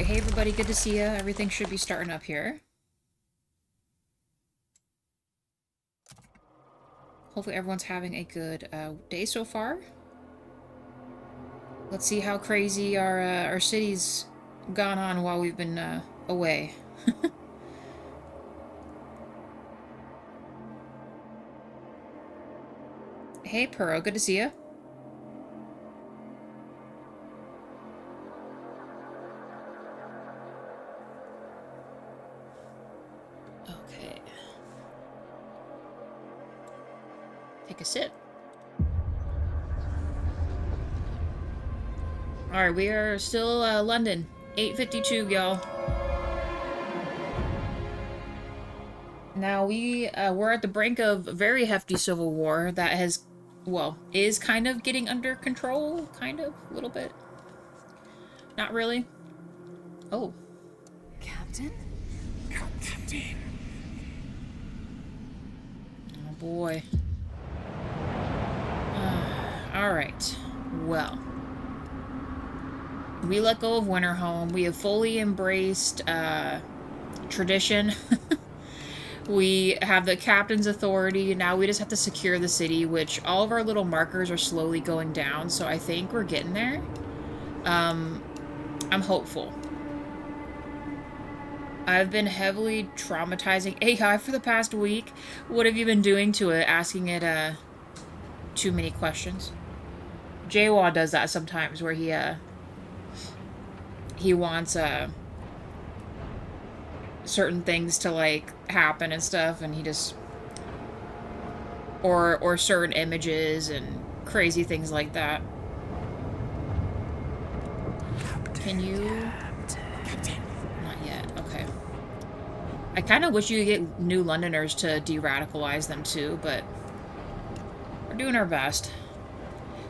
Alright, hey everybody, good to see you. Everything should be starting up here. Hopefully everyone's having a good day so far. Let's see how crazy our city's gone on while we've been away. Hey Puro, good to see you. Okay. Take a sip. Alright, we are still London. 8:52, y'all. Now we're at the brink of a very hefty civil war that has, well, is kind of getting under control, kind of, a little bit. Not really. Oh. Captain? Captain. Oh boy. Alright. Well. We let go of Winterhome. We have fully embraced tradition. We have the captain's authority. Now we just have to secure the city, which all of our little markers are slowly going down, so I think we're getting there. I'm hopeful. I've been heavily traumatizing AI for the past week. What have you been doing to it? Asking it too many questions. Jawa does that sometimes, where he wants certain things to like happen and stuff, and he just or certain images and crazy things like that. Can you? Captain. Not yet. Okay. I kind of wish you could get new Londoners to de-radicalize them too, but we're doing our best.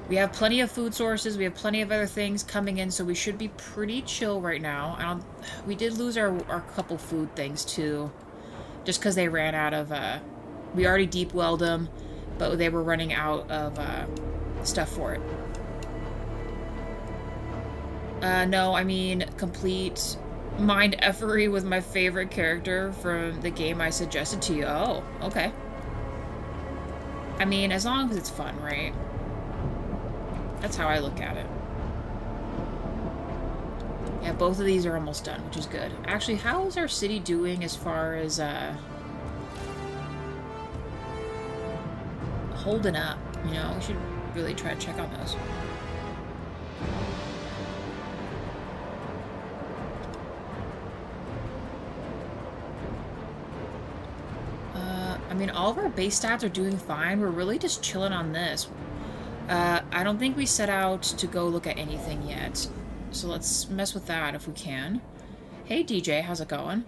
We have plenty of food sources. We have plenty of other things coming in, so we should be pretty chill right now. We did lose our couple food things too, just because they ran out of. We already deep welled them, but they were running out of stuff for it. No, I mean complete mind effery with my favorite character from the game I suggested to you. Oh, okay. I mean, as long as it's fun, right? That's how I look at it. Yeah, both of these are almost done, which is good. Actually, how is our city doing as far as, holding up? You know, we should really try to check on those. I mean, all of our base stats are doing fine. We're really just chilling on this. I don't think we set out to go look at anything yet. So let's mess with that if we can. Hey DJ, how's it going?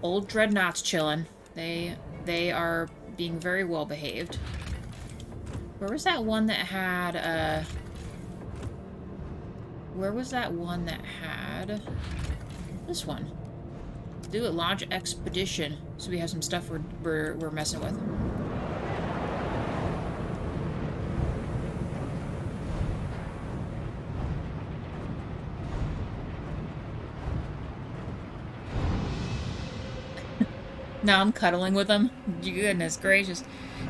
Old Dreadnought's chilling. They are being very well behaved. Where was that one that had, where was that one that had... This one. Do it, launch expedition. So we have some stuff we're messing with. Now I'm cuddling with them. Goodness gracious.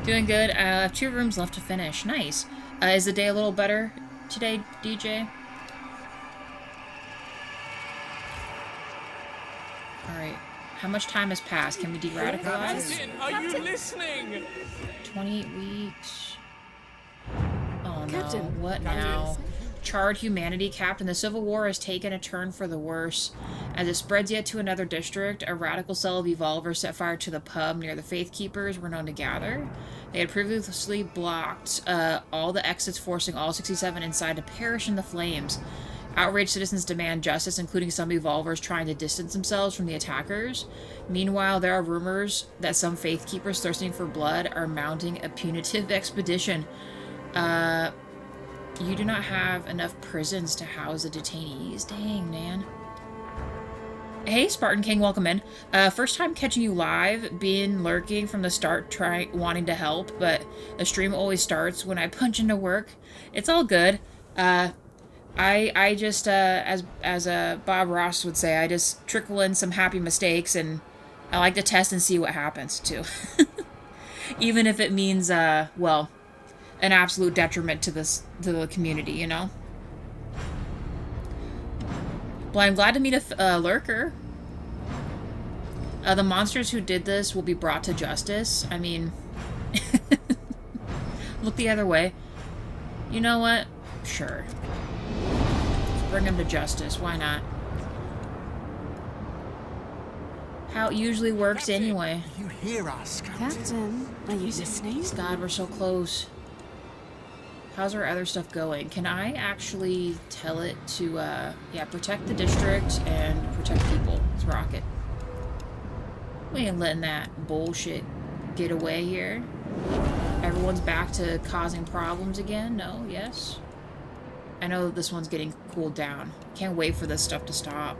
Doing good. I have 2 rooms left to finish. Nice. Is the day a little better today, DJ? Alright. How much time has passed? Can we de-radicalize? Captain, are you listening? 28 weeks. Oh no. Captain. What now? Charred humanity, Captain. The Civil War has taken a turn for the worse. As it spreads yet to another district, a radical cell of evolvers set fire to the pub near the Faith Keepers were known to gather. They had previously blocked all the exits, forcing all 67 inside to perish in the flames. Outraged citizens demand justice, including some evolvers trying to distance themselves from the attackers. Meanwhile, there are rumors that some Faith Keepers thirsting for blood are mounting a punitive expedition. You do not have enough prisons to house the detainees. Dang, man. Hey, Spartan King, welcome in. First time catching you live, been lurking from the start, wanting to help, but the stream always starts when I punch into work. It's all good. I just as Bob Ross would say, I just trickle in some happy mistakes, and I like to test and see what happens too. Even if it means well, an absolute detriment to the community, you know. Well, I'm glad to meet a lurker. The monsters who did this will be brought to justice. I mean, look the other way. You know what? Sure. Let's bring them to justice. Why not? How it usually works anyway. You hear us, Captain, are you listening? God, we're so close. How's our other stuff going? Can I actually tell it to, yeah, protect the district and protect people? Let's rock it. We ain't letting that bullshit get away here. Everyone's back to causing problems again? No? Yes? I know this one's getting cooled down. Can't wait for this stuff to stop.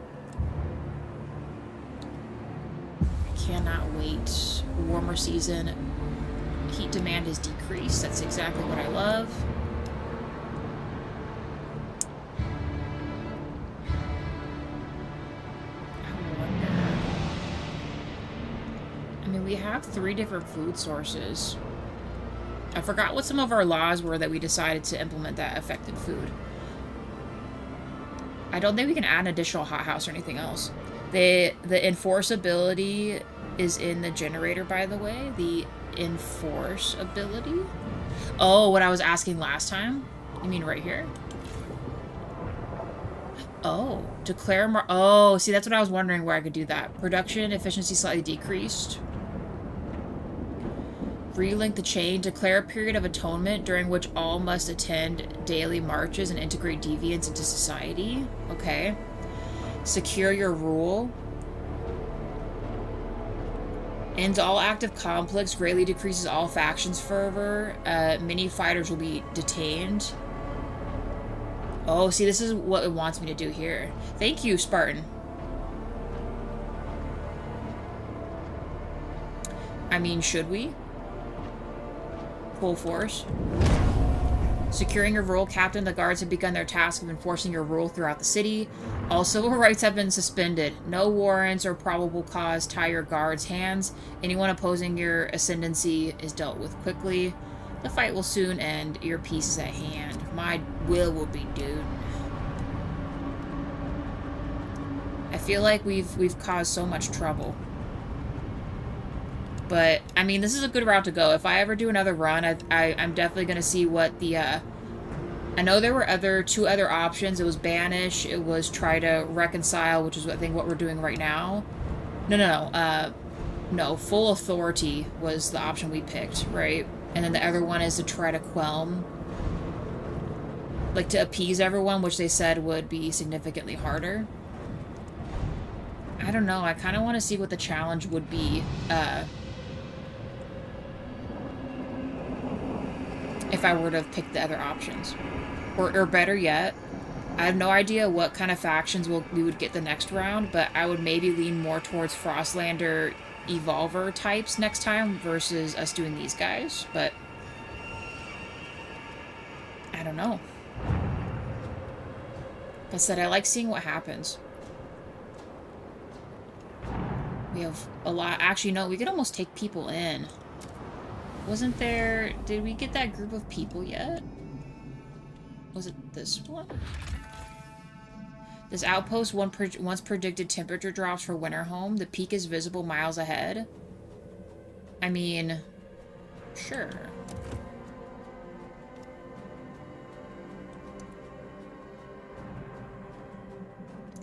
I cannot wait. Warmer season. Heat demand has decreased. That's exactly what I love. I mean, we have 3 different food sources. I forgot what some of our laws were that we decided to implement that affected food. I don't think we can add an additional hothouse or anything else. The enforceability is in the generator, by the way. The enforceability? Oh, what I was asking last time? You mean right here? Oh, declare more. Oh, see, that's what I was wondering where I could do that. Production efficiency slightly decreased. Relink the chain. Declare a period of atonement during which all must attend daily marches and integrate deviants into society. Okay. Secure your rule. Ends all active conflicts. Greatly decreases all factions fervor. Mini fighters will be detained. Oh, see, this is what it wants me to do here. Thank you, Spartan. I mean, should we? Full force. Securing your rule, Captain. The guards have begun their task of enforcing your rule throughout the city. All civil rights have been suspended. No warrants or probable cause tie your guards' hands. Anyone opposing your ascendancy is dealt with quickly. The fight will soon end. Your peace is at hand. My will be done. I feel like we've caused so much trouble. But, I mean, this is a good route to go. If I ever do another run, I'm definitely going to see what the, I know there were 2 other options. It was banish, it was try to reconcile, which is, I think, what we're doing right now. No, full authority was the option we picked, right? And then the other one is to try to quell, like, to appease everyone, which they said would be significantly harder. I don't know, I kind of want to see what the challenge would be, if I were to have picked the other options. Or better yet, I have no idea what kind of factions we would get the next round, but I would maybe lean more towards Frostlander Evolver types next time versus us doing these guys, but I don't know. Like I said, I like seeing what happens. We have a lot. Actually, no, we could almost take people in. Wasn't there... Did we get that group of people yet? Was it this one? This outpost once predicted temperature drops for winter home. The peak is visible miles ahead. I mean... Sure.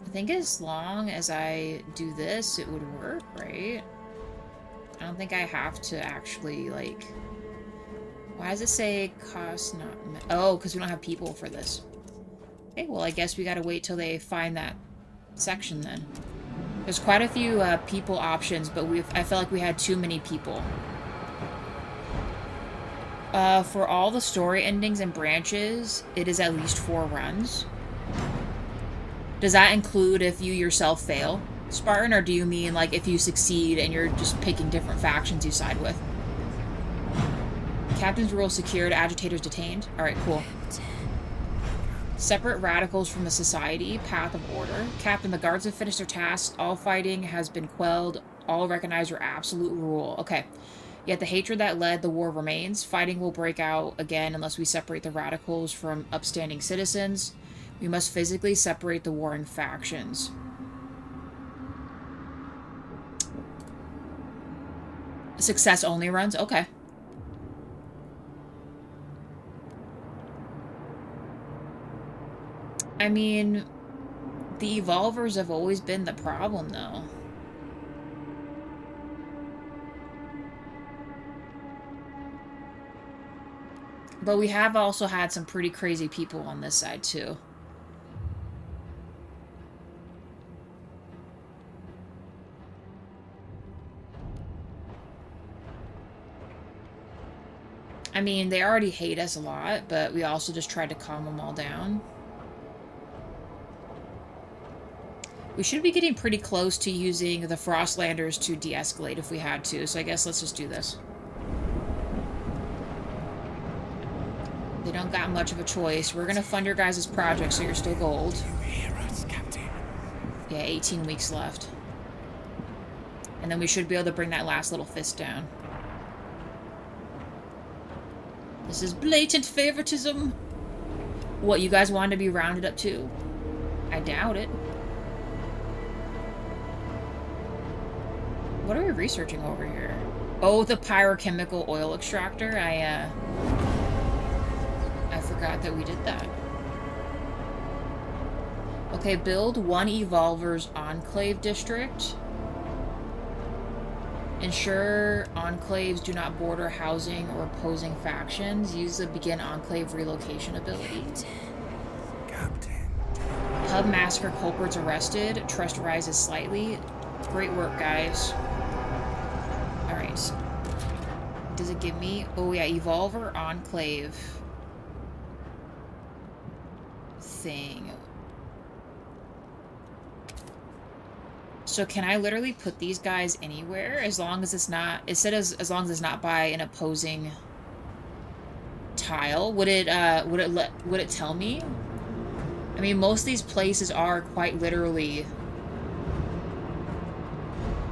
I think as long as I do this, it would work, right? I don't think I have to actually, like... Why does it say cost not met? Oh, because we don't have people for this. Okay, well, I guess we gotta wait till they find that section then. There's quite a few people options, but I felt like we had too many people. For all the story endings and branches, it is at least 4 runs. Does that include if you yourself fail, Spartan, or do you mean like if you succeed and you're just picking different factions you side with? Captain's rule secured, agitators detained. Alright, cool. Separate radicals from the society. Path of order. Captain, the guards have finished their tasks. All fighting has been quelled. All recognize your absolute rule. Okay. Yet the hatred that led the war remains. Fighting will break out again unless we separate the radicals from upstanding citizens. We must physically separate the warring factions. Success only runs? Okay. I mean, the evolvers have always been the problem, though. But we have also had some pretty crazy people on this side, too. I mean, they already hate us a lot, but we also just tried to calm them all down. We should be getting pretty close to using the Frostlanders to de-escalate if we had to, so I guess let's just do this. They don't got much of a choice. We're gonna fund your guys' project so you're still gold. You hear us, Captain? Yeah, 18 weeks left. And then we should be able to bring that last little fist down. This is blatant favoritism. What, you guys wanted to be rounded up too? I doubt it. What are we researching over here? Oh, the pyrochemical oil extractor. I forgot that we did that. Okay, build one Evolver's Enclave District. Ensure enclaves do not border housing or opposing factions. Use the Begin Enclave relocation ability. Captain. Hub massacre culprits arrested. Trust rises slightly. Great work, guys. Alright. Does it give me... Oh, yeah. Evolver Enclave. Thing. So can I literally put these guys anywhere as long as it's not... It said as long as it's not by an opposing tile. Would it tell me? I mean, most of these places are quite literally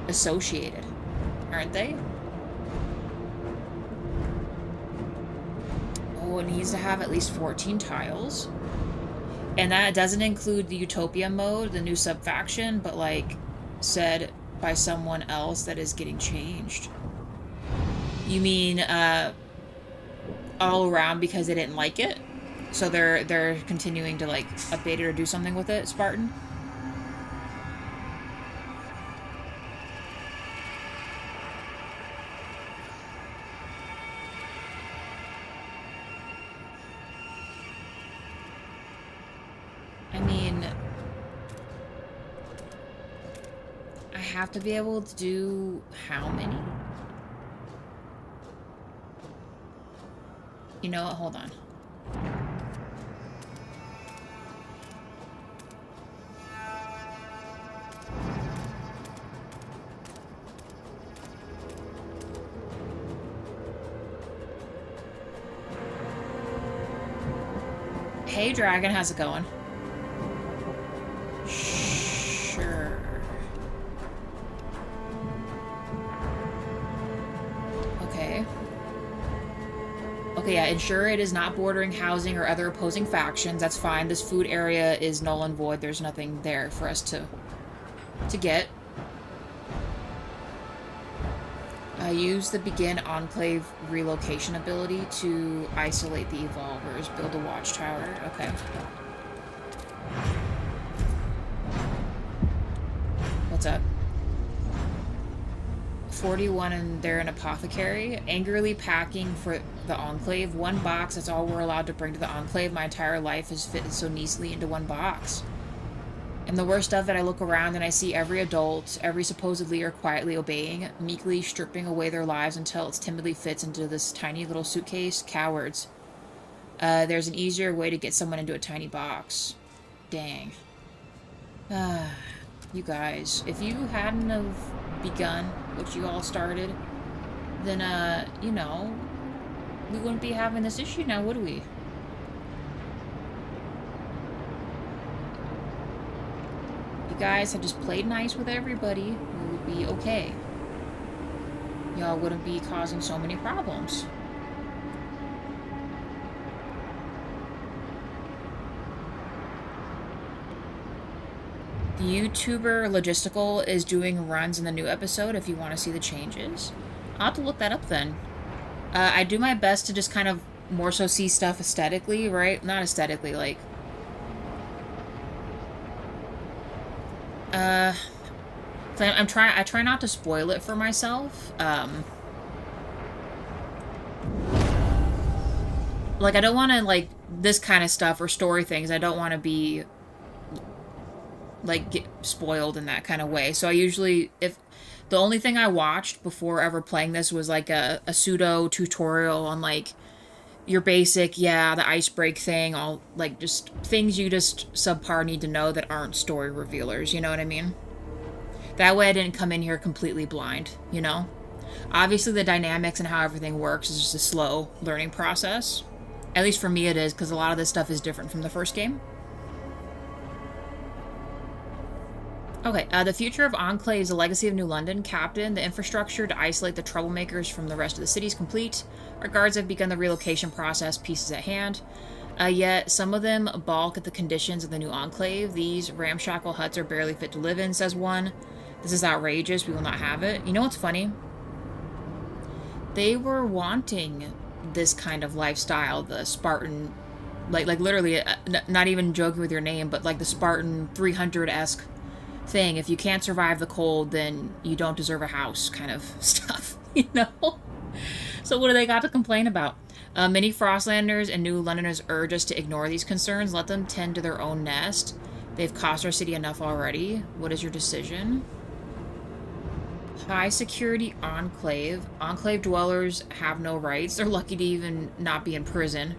associated, aren't they? Oh, it needs to have at least 14 tiles. And that doesn't include the Utopia mode, the new subfaction, but like said by someone else that is getting changed. You mean all around because they didn't like it? So they're continuing to like update it or do something with it, Spartan? I mean, I have to be able to do how many? You know what? Hold on. Hey, Dragon, how's it going? Sure. Okay. Okay, yeah, ensure it is not bordering housing or other opposing factions. That's fine. This food area is null and void. There's nothing there for us to get. Use the Begin Enclave relocation ability to isolate the Evolvers. Build a watchtower. Okay. What's up? 41 and they're an apothecary. Angrily packing for the Enclave. One box, that's all we're allowed to bring to the Enclave. My entire life is fitted so neatly into one box. And the worst of it, I look around and I see every adult, every supposed leader quietly obeying, meekly stripping away their lives until it timidly fits into this tiny little suitcase. Cowards. There's an easier way to get someone into a tiny box. Dang. You guys, if you hadn't have begun what you all started, then, you know, we wouldn't be having this issue now, would we? you guys had just played nice with everybody, we would be okay. Y'all wouldn't be causing so many problems. The YouTuber Logistical is doing runs in the new episode if you want to see the changes. I'll have to look that up then. I do my best to just kind of more so see stuff aesthetically, right? Not aesthetically, like... I try not to spoil it for myself. Like, I don't want to, like, this kind of stuff or story things, I don't want to be... like, get spoiled in that kind of way. So I usually, if the only thing I watched before ever playing this was like a pseudo tutorial on like your basic, yeah, the ice break thing, all like just things you just subpar need to know that aren't story revealers, you know what I mean? That way I didn't come in here completely blind, you know? Obviously the dynamics and how everything works is just a slow learning process. At least for me it is, because a lot of this stuff is different from the first game. Okay, the future of Enclave's The Legacy of New London. Captain, the infrastructure to isolate the troublemakers from the rest of the city is complete. Our guards have begun the relocation process, pieces at hand. Yet, some of them balk at the conditions of the new Enclave. These ramshackle huts are barely fit to live in, says one. This is outrageous, we will not have it. You know what's funny? They were wanting this kind of lifestyle, the Spartan... Like literally, not even joking with your name, but like the Spartan 300-esque thing. If you can't survive the cold, then you don't deserve a house kind of stuff, you know? So what do they got to complain about? Many Frostlanders and New Londoners urge us to ignore these concerns. Let them tend to their own nest. They've cost our city enough already. What is your decision? High security enclave. Enclave dwellers have no rights. They're lucky to even not be in prison.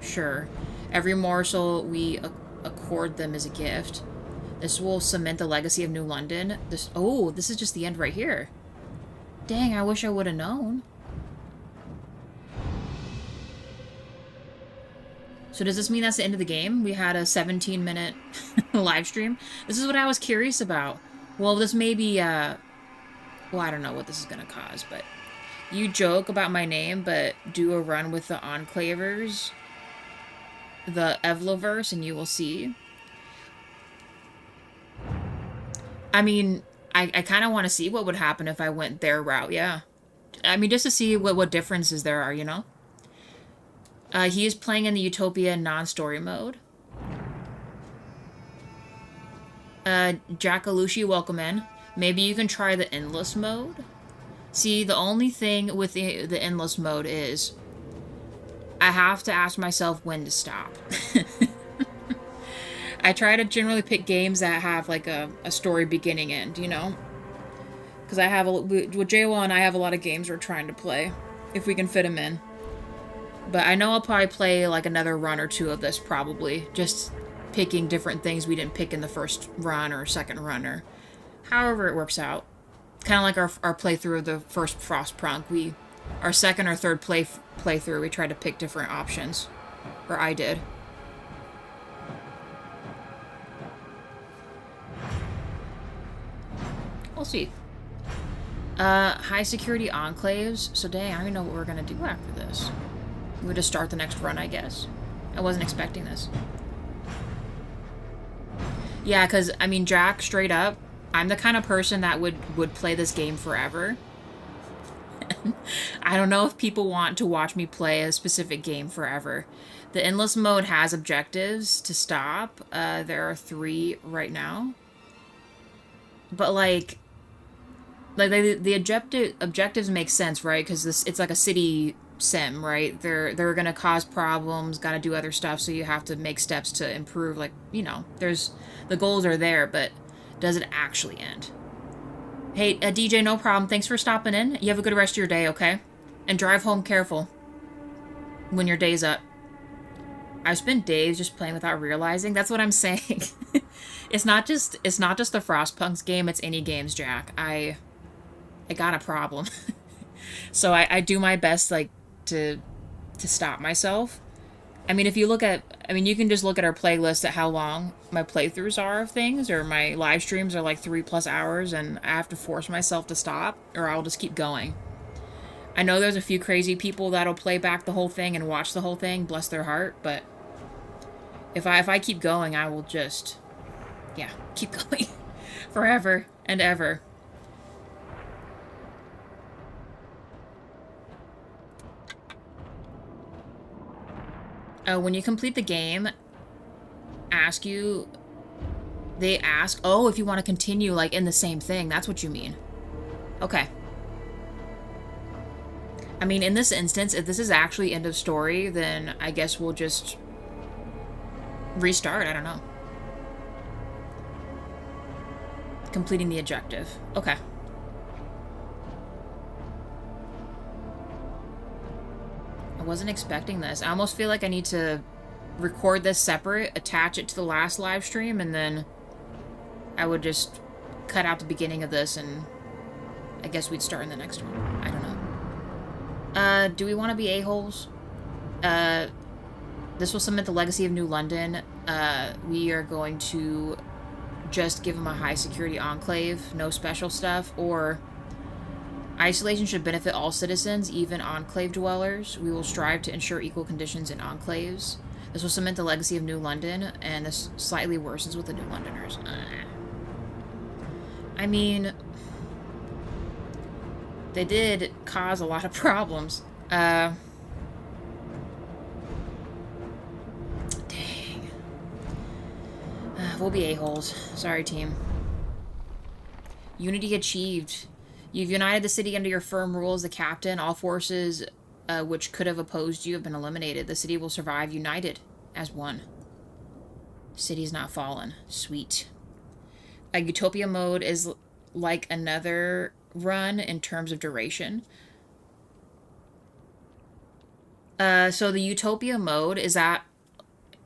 Sure. Every morsel we accord them is a gift. This will cement the legacy of New London. This is just the end right here. Dang, I wish I would have known. So does this mean that's the end of the game? We had a 17-minute live stream. This is what I was curious about. Well, this may be, well, I don't know what this is going to cause, but... You joke about my name, but do a run with the Enclavers, the Evloverse, and you will see. I mean, I kind of want to see what would happen if I went their route, yeah. I mean, just to see what differences there are, you know? He is playing in the Utopia non-story mode. Jackalushi, welcome in. Maybe you can try the endless mode? See, the only thing with the endless mode is I have to ask myself when to stop. I try to generally pick games that have, like, a story beginning end, you know? Because I have, with J1, I have a lot of games we're trying to play, if we can fit them in. But I know I'll probably play, like, another run or two of this, probably. Just picking different things we didn't pick in the first run or second run, or however it works out. Kind of like our playthrough of the first Frostpunk. Our second or third playthrough, we tried to pick different options. Or I did. We'll see. High security enclaves. So dang, I don't even know what we're gonna do after this. We'll just start the next run, I guess. I wasn't expecting this. Yeah, because, I mean, Jack, straight up, I'm the kind of person that would play this game forever. I don't know if people want to watch me play a specific game forever. The endless mode has objectives to stop. There are 3 right now. But, like the objectives make sense, right? Because it's like a city sim, right? They're gonna cause problems, gotta do other stuff, so you have to make steps to improve. Like, you know, the goals are there, but does it actually end? Hey, DJ, no problem. Thanks for stopping in. You have a good rest of your day, okay? And drive home careful when your day's up. I've spent days just playing without realizing. That's what I'm saying. It's not just the Frostpunks game, it's any games, Jack. I got a problem. So I do my best, like, to stop myself. I mean, if you look at I mean, you can just look at our playlist at how long my playthroughs are of things, or my live streams are like 3+ hours, and I have to force myself to stop, or I'll just keep going. I know there's a few crazy people that'll play back the whole thing and watch the whole thing, bless their heart, but if I keep going, I will just, yeah, keep going forever and ever. When you complete the game, they ask, oh, if you want to continue, like, in the same thing. That's what you mean. Okay. I mean, in this instance, if this is actually end of story, then I guess we'll just restart. I don't know. Completing the objective. Okay. I wasn't expecting this. I almost feel like I need to record this separate, attach it to the last live stream, and then I would just cut out the beginning of this, and I guess we'd start in the next one. I don't know. Do we want to be a-holes? This will cement the legacy of New London. We are going to just give them a high security enclave, no special stuff, or isolation should benefit all citizens, even enclave dwellers. We will strive to ensure equal conditions in enclaves. This will cement the legacy of New London, and this slightly worsens with the New Londoners. I mean, they did cause a lot of problems. Dang. We'll be a-holes. Sorry, team. Unity achieved. You've united the city under your firm rule as the captain. All forces which could have opposed you have been eliminated. The city will survive united as one. City's not fallen. Sweet. Utopia mode is like another run in terms of duration. So the Utopia mode is that...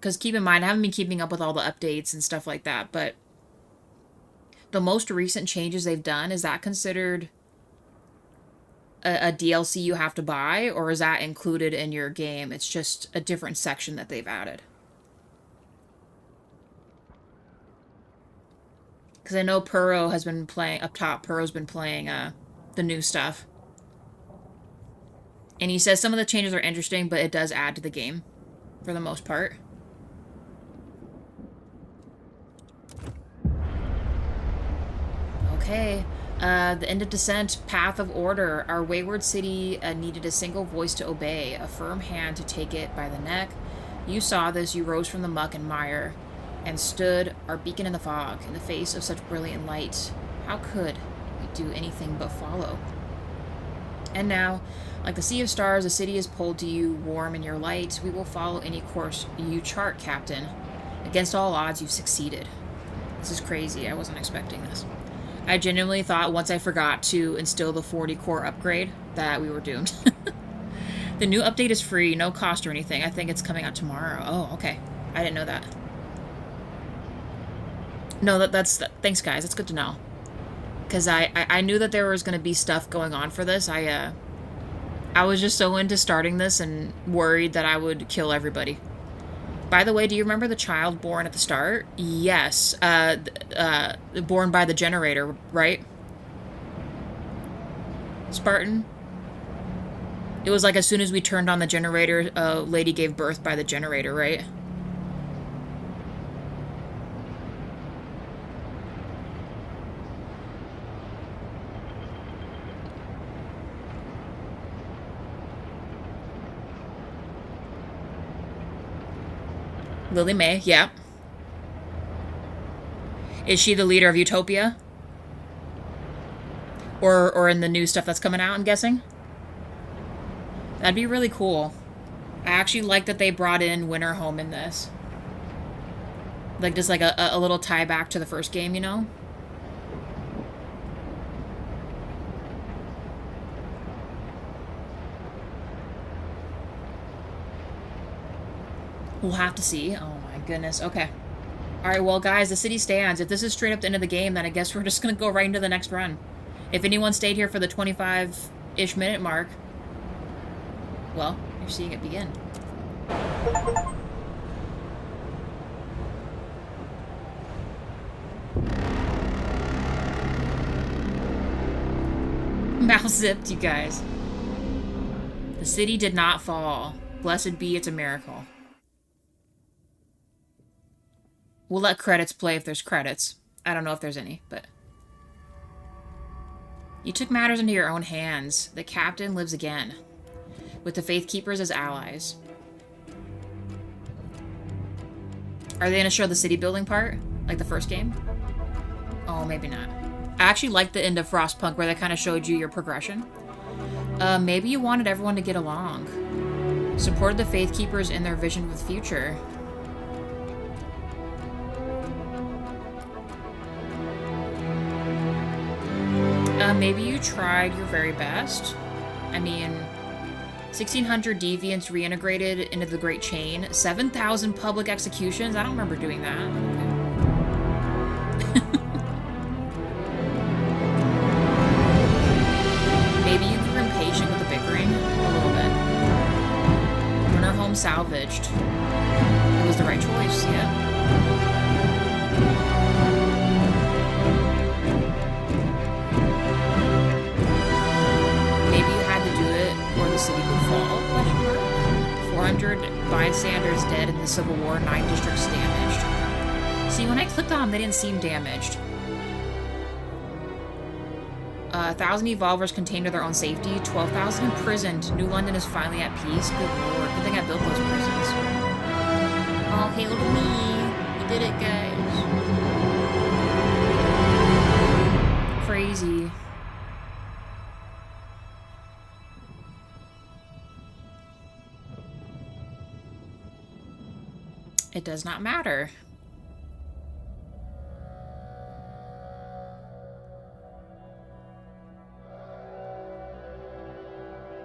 Because keep in mind, I haven't been keeping up with all the updates and stuff like that, but the most recent changes they've done, is that considered a DLC you have to buy, or is that included in your game? It's just a different section that they've added. Because I know Puro has been playing, up top, Puro's been playing the new stuff. And he says some of the changes are interesting, but it does add to the game, for the most part. Okay. The end of descent, path of order. Our wayward city needed a single voice to obey, a firm hand to take it by the neck. You saw this, you rose from the muck and mire, and stood, our beacon in the fog, in the face of such brilliant light. How could we do anything but follow? And now, like the sea of stars, the city is pulled to you, warm in your light. We will follow any course you chart, Captain. Against all odds, you've succeeded. This is crazy. I wasn't expecting this. I genuinely thought once I forgot to instill the 40 core upgrade that we were doomed. The new update is free, no cost or anything. I think it's coming out tomorrow. Oh, okay. I didn't know that. No, that's thanks, guys. That's good to know. Because I knew that there was going to be stuff going on for this. I was just so into starting this and worried that I would kill everybody. By the way, do you remember the child born at the start? Yes. Born by the generator, right? Spartan? It was like as soon as we turned on the generator, a lady gave birth by the generator, right? Lily May, yeah. Is she the leader of Utopia? Or in the new stuff that's coming out, I'm guessing? That'd be really cool. I actually like that they brought in Winterhome in this. Like, just like a little tie back to the first game, you know? We'll have to see. Oh my goodness. Okay. Alright, well guys, the city stands. If this is straight up the end of the game, then I guess we're just gonna go right into the next run. If anyone stayed here for the 25-ish minute mark, well, you're seeing it begin. how zipped, you guys. The city did not fall. Blessed be, it's a miracle. We'll let credits play if there's credits. I don't know if there's any, but... You took matters into your own hands. The captain lives again, with the Faith Keepers as allies. Are they going to show the city building part? Like the first game? Oh, maybe not. I actually liked the end of Frostpunk where they kind of showed you your progression. Maybe you wanted everyone to get along. Supported the Faith Keepers in their vision of the future. Maybe you tried your very best. I mean, 1,600 deviants reintegrated into the Great Chain. 7,000 public executions? I don't remember doing that. Maybe you grew impatient with the bickering a little bit. When her home salvaged. It was the right choice, yeah. The city would fall, 400 bystanders dead in the Civil War, 9 districts damaged. See, when I clicked on them, they didn't seem damaged. 1,000 evolvers contained to their own safety, 12,000 imprisoned. New London is finally at peace. Good lord, good thing I built those prisons. All hail to me. We did it, guys. Crazy. It does not matter.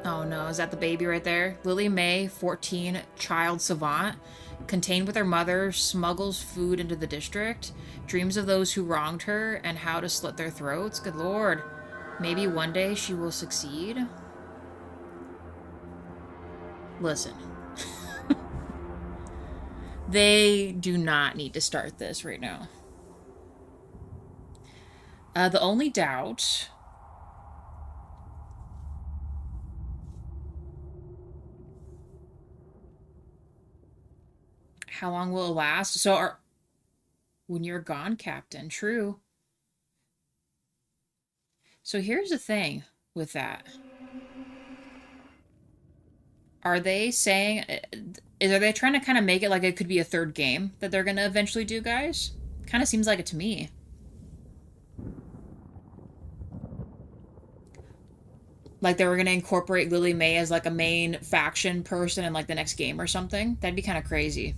Oh no, is that the baby right there? Lily May, 14, child savant, contained with her mother, smuggles food into the district, dreams of those who wronged her and how to slit their throats. Good lord. Maybe one day she will succeed. Listen. They do not need to start this right now. The only doubt... How long will it last? So when you're gone, Captain. True. So here's the thing with that. Are they saying... Are they trying to kind of make it like it could be a third game that they're going to eventually do, guys? Kind of seems like it to me. Like they were going to incorporate Lily May as like a main faction person in like the next game or something. That'd be kind of crazy.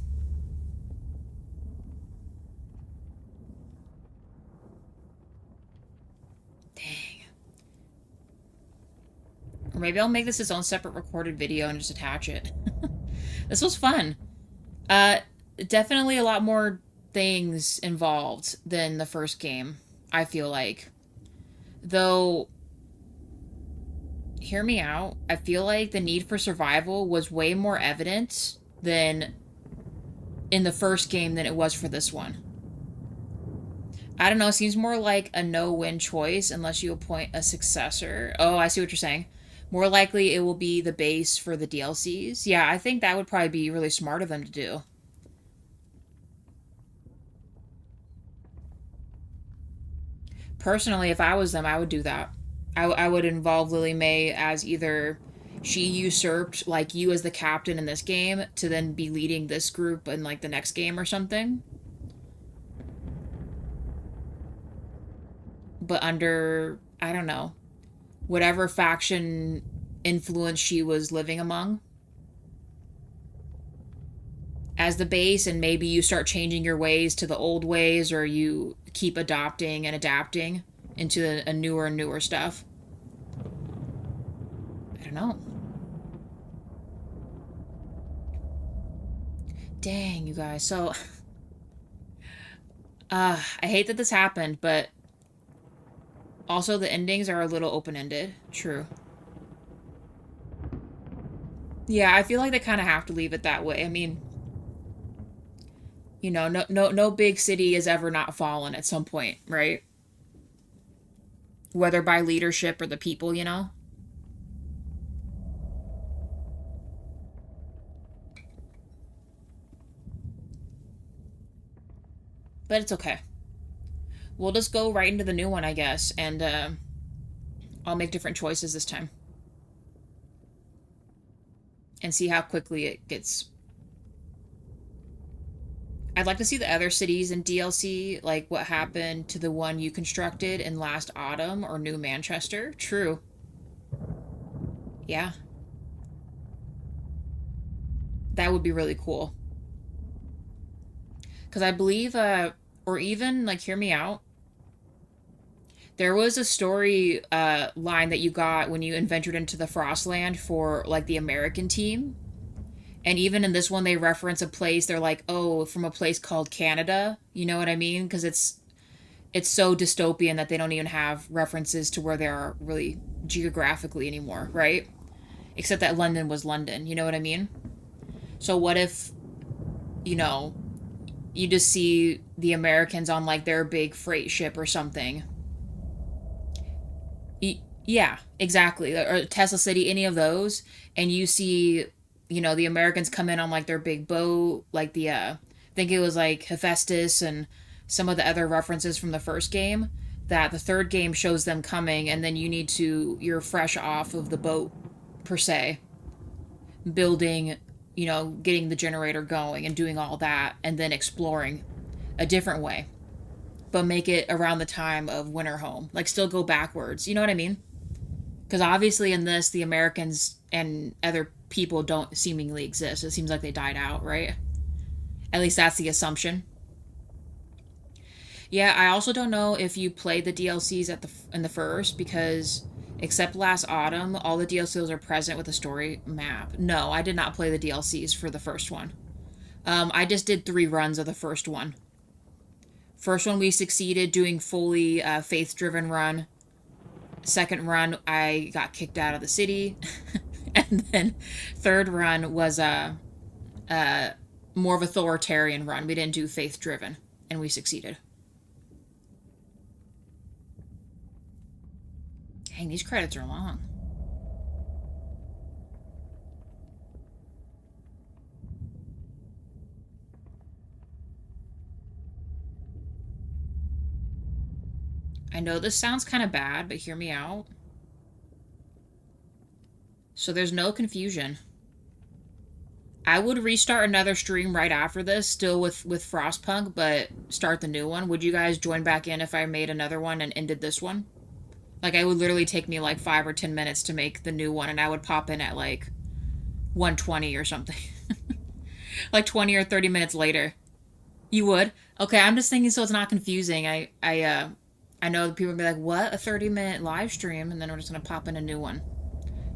Dang. Or maybe I'll make this its own separate recorded video and just attach it. This was fun. Definitely a lot more things involved than the first game, I feel like. Though, hear me out, I feel like the need for survival was way more evident than in the first game than it was for this one. I don't know, it seems more like a no-win choice unless you appoint a successor. Oh, I see what you're saying. More likely it will be the base for the DLCs. Yeah, I think that would probably be really smart of them to do. Personally, if I was them, I would do that. I would involve Lily May as either she usurped, like, you as the captain in this game to then be leading this group in, like, the next game or something. But under, I don't know, whatever faction influence she was living among as the base, and maybe you start changing your ways to the old ways, or you keep adopting and adapting into a newer and newer stuff. I don't know. Dang, you guys. So, I hate that this happened, but also the endings are a little open-ended. True. Yeah, I feel like they kind of have to leave it that way. I mean, you know, no big city has ever not fallen at some point, right? Whether by leadership or the people, you know? But it's okay. We'll just go right into the new one, I guess, and I'll make different choices this time. And see how quickly it gets. I'd like to see the other cities in DLC, like what happened to the one you constructed in last autumn or New Manchester. True. Yeah. That would be really cool. Because I believe, or even, like, hear me out. There was a story line that you got when you ventured into the Frostland for, like, the American team. And even in this one, they reference a place. They're like, oh, from a place called Canada. You know what I mean? Because it's so dystopian that they don't even have references to where they are really geographically anymore, right? Except that London was London. You know what I mean? So what if, you know, you just see the Americans on, like, their big freight ship or something. Yeah, exactly. Or Tesla City, any of those. And you see, you know, the Americans come in on, like, their big boat, like the, I think it was, like, Hephaestus and some of the other references from the first game, that the third game shows them coming, and then you're fresh off of the boat, per se, building, you know, getting the generator going and doing all that, and then exploring a different way. But make it around the time of Winterhome. Like, still go backwards. You know what I mean? Because obviously in this, the Americans and other people don't seemingly exist. It seems like they died out, right? At least that's the assumption. Yeah, I also don't know if you played the DLCs in the first, because except last autumn, all the DLCs are present with a story map. No, I did not play the DLCs for the first one. I just did 3 runs of the first one. First one we succeeded doing fully faith-driven run. Second run, I got kicked out of the city. And then third run was a more of authoritarian run. We didn't do faith-driven, and we succeeded. Dang, these credits are long. I know this sounds kind of bad, but hear me out. So there's no confusion. I would restart another stream right after this, still with Frostpunk, but start the new one. Would you guys join back in if I made another one and ended this one? Like, it would literally take me like 5 or 10 minutes to make the new one, and I would pop in at like 1:20 or something. Like 20 or 30 minutes later. You would? Okay, I'm just thinking so it's not confusing. I know people will be like, what? A 30-minute live stream? And then we're just going to pop in a new one.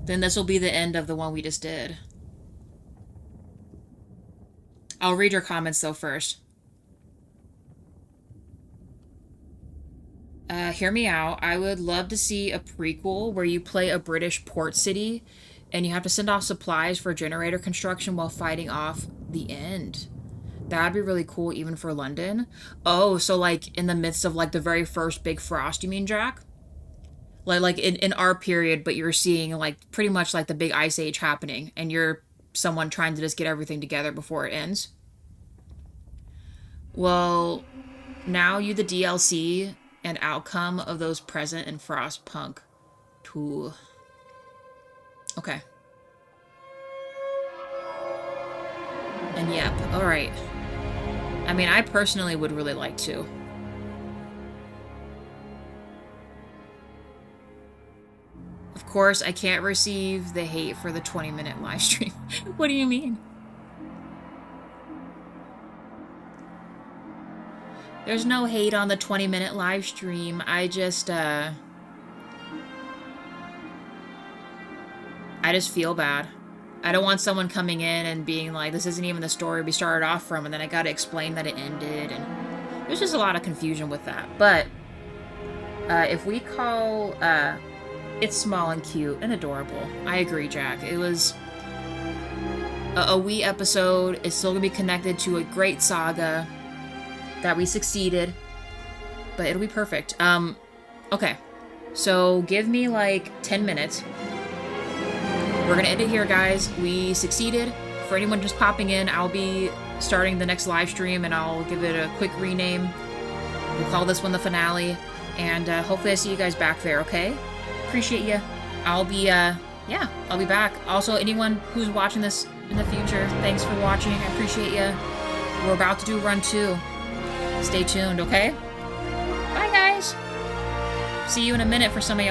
Then this will be the end of the one we just did. I'll read your comments, though, first. Hear me out. I would love to see a prequel where you play a British port city and you have to send off supplies for generator construction while fighting off the end. That'd be really cool, even for London. Oh, so, like, in the midst of, like, the very first big frost, you mean, Jack? Like in our period, but you're seeing, like, pretty much, like, the big ice age happening, and you're someone trying to just get everything together before it ends. Well, now you the DLC and outcome of those present in Frostpunk 2. Okay. And yep, alright. I mean, I personally would really like to. Of course, I can't receive the hate for the 20-minute live stream. What do you mean? There's no hate on the 20-minute live stream. I just feel bad. I don't want someone coming in and being like, this isn't even the story we started off from, and then I gotta explain that it ended, and there's just a lot of confusion with that. But if we call it's small and cute and adorable, I agree, Jack. It was a wee episode. It's still gonna be connected to a great saga that we succeeded, but it'll be perfect. Okay, So give me like 10 minutes. We're gonna end it here, guys. We succeeded. For anyone just popping in, I'll be starting the next live stream and I'll give it a quick rename. We'll call this one the finale. And hopefully I see you guys back there, okay? Appreciate you. I'll be, I'll be back. Also, anyone who's watching this in the future, thanks for watching. I appreciate you. We're about to do run 2. Stay tuned, okay? Bye, guys. See you in a minute for some of y'all.